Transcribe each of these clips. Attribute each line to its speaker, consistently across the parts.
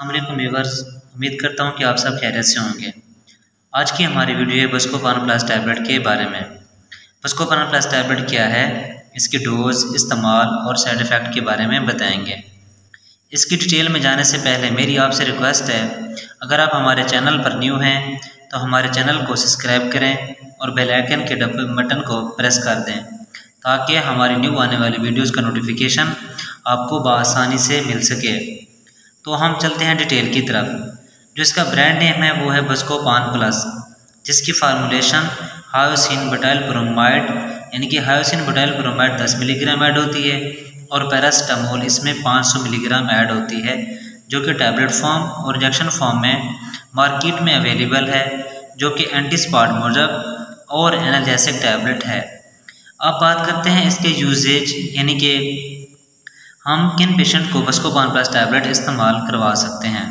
Speaker 1: अस्सलामुअलैकुम व्यूअर्स, उम्मीद करता हूँ कि आप सब खैरियत से होंगे। आज की हमारी वीडियो है बस्कोपान प्लस टैबलेट के बारे में। बस्कोपान प्लस टैबलेट क्या है, इसकी डोज, इस्तेमाल और साइड इफ़ेक्ट के बारे में बताएंगे। इसकी डिटेल में जाने से पहले मेरी आपसे रिक्वेस्ट है, अगर आप हमारे चैनल पर न्यू हैं तो हमारे चैनल को सब्सक्राइब करें और बेल आइकन के बटन को प्रेस कर दें ताकि हमारी न्यू आने वाली वीडियोज़ का नोटिफिकेशन आपको बआसानी से मिल सके। तो हम चलते हैं डिटेल की तरफ। जो इसका ब्रांड नेम है वो है बस्कोपान प्लस, जिसकी फार्मूलेशन हायोसिन बुटाइल ब्रोमाइड यानी कि hyoscine butyl bromide 10 milligram add होती है और पैरासिटामोल इसमें 500 मिलीग्राम ऐड होती है, जो कि टैबलेट फॉर्म और इंजेक्शन फॉर्म में मार्केट में अवेलेबल है, जो कि एंटीस्पाज़मोटिक और एनाल्जेसिक टैबलेट है। अब बात करते हैं इसके यूजेज, यानी कि हम किन पेशेंट को बस्कोपान प्लस टैबलेट इस्तेमाल करवा सकते हैं।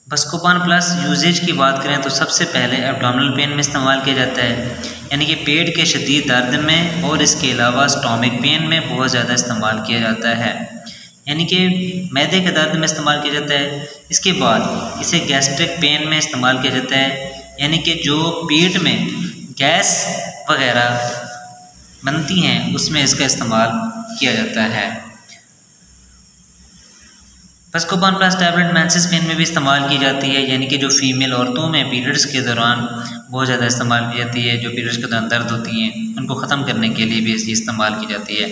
Speaker 1: बस्कोपान प्लस यूजेज की बात करें तो सबसे पहले एब्डोमिनल पेन में इस्तेमाल किया जाता है, यानी कि पेट के शदीद दर्द में, और इसके अलावा स्टोमिक पेन में बहुत ज़्यादा इस्तेमाल किया जाता है, यानी कि मैदे के दर्द में इस्तेमाल किया जाता है। इसके बाद इसे गैस्ट्रिक पेन में इस्तेमाल किया जाता है, यानी कि जो पेट में गैस वगैरह बनती हैं उसमें इसका इस्तेमाल किया जाता है। Buscopan plus tablet menses pain में भी इस्तेमाल की जाती है, यानी कि जो फीमेल औरतों में पीरियड्स के दौरान बहुत ज़्यादा इस्तेमाल की जाती है, जो पीरियड्स के दौरान दर्द होती हैं उनको ख़त्म करने के लिए भी इसकी इस्तेमाल की जाती है।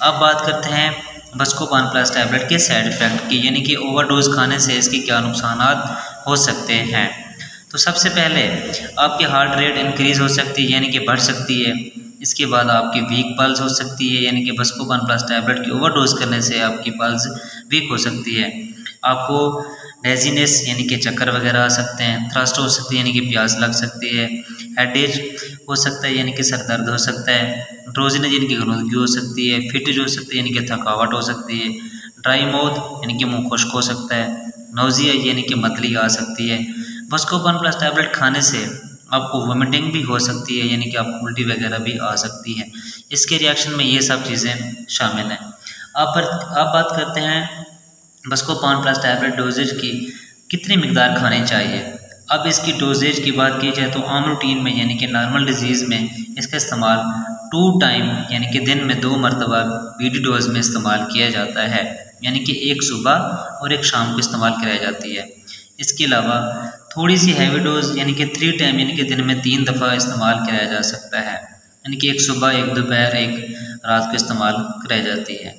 Speaker 1: अब बात करते हैं बस्कोपान प्लस टैबलेट के साइड इफ़ेक्ट की, यानी कि ओवरडोज खाने से इसके क्या नुकसान हो सकते हैं। तो सबसे पहले आपकी हार्ट रेट इंक्रीज़ हो सकती है, यानी कि बढ़ सकती है। इसके बाद आपकी वीक पल्स हो सकती है, यानी कि बस्कोपान प्लस टैबलेट की ओवरडोज करने से आपकी पल्स वीक हो सकती है। आपको डेजीनेस यानी कि चक्कर वगैरह आ सकते हैं, थ्रस्ट हो सकती है यानी कि प्यास लग सकती है, हेडेज हो सकता है यानी कि सर दर्द हो सकता है, ड्रोजीनेस यानी कि गनुदगी हो सकती है, फिटिज हो सकती है यानी कि थकावट हो सकती है, ड्राई माउथ यानी कि मुँह खुश्क हो सकता है, नोजिया यानी कि मतली आ सकती है। बस्कोपान प्लस टैबलेट खाने से आपको वोमिटिंग भी हो सकती है, यानी कि आपको उल्टी वगैरह भी आ सकती है। इसके रिएक्शन में ये सब चीज़ें शामिल हैं। अब बात करते हैं बस्कोपान प्लस टैबलेट डोजेज की कितनी मिकदार खानी चाहिए। अब इसकी डोजेज की बात की जाए तो आम रूटीन में यानी कि नॉर्मल डिजीज़ में इसका इस्तेमाल 2 टाइम यानी कि दिन में 2 मरतबा बीडी डोज में इस्तेमाल किया जाता है, यानी कि एक सुबह और एक शाम को इस्तेमाल कराई जाती है। इसके अलावा थोड़ी सी हैवी डोज यानी कि 3 टाइम यानी कि दिन में 3 दफ़ा इस्तेमाल कराया जा सकता है, यानी कि एक सुबह, एक दोपहर, एक रात को इस्तेमाल कराई जाती है।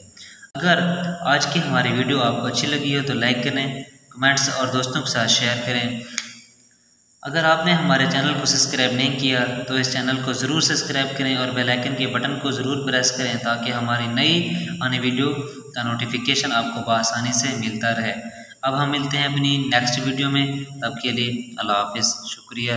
Speaker 1: अगर आज की हमारी वीडियो आपको अच्छी लगी हो तो लाइक करें, कमेंट्स और दोस्तों के साथ शेयर करें। अगर आपने हमारे चैनल को सब्सक्राइब नहीं किया तो इस चैनल को ज़रूर सब्सक्राइब करें और बेल आइकन के बटन को ज़रूर प्रेस करें ताकि हमारी नई आने वीडियो का नोटिफिकेशन आपको बआसानी से मिलता रहे। अब हम मिलते हैं अपनी नेक्स्ट वीडियो में, तब के लिए अल्लाह हाफ़िज़, शुक्रिया।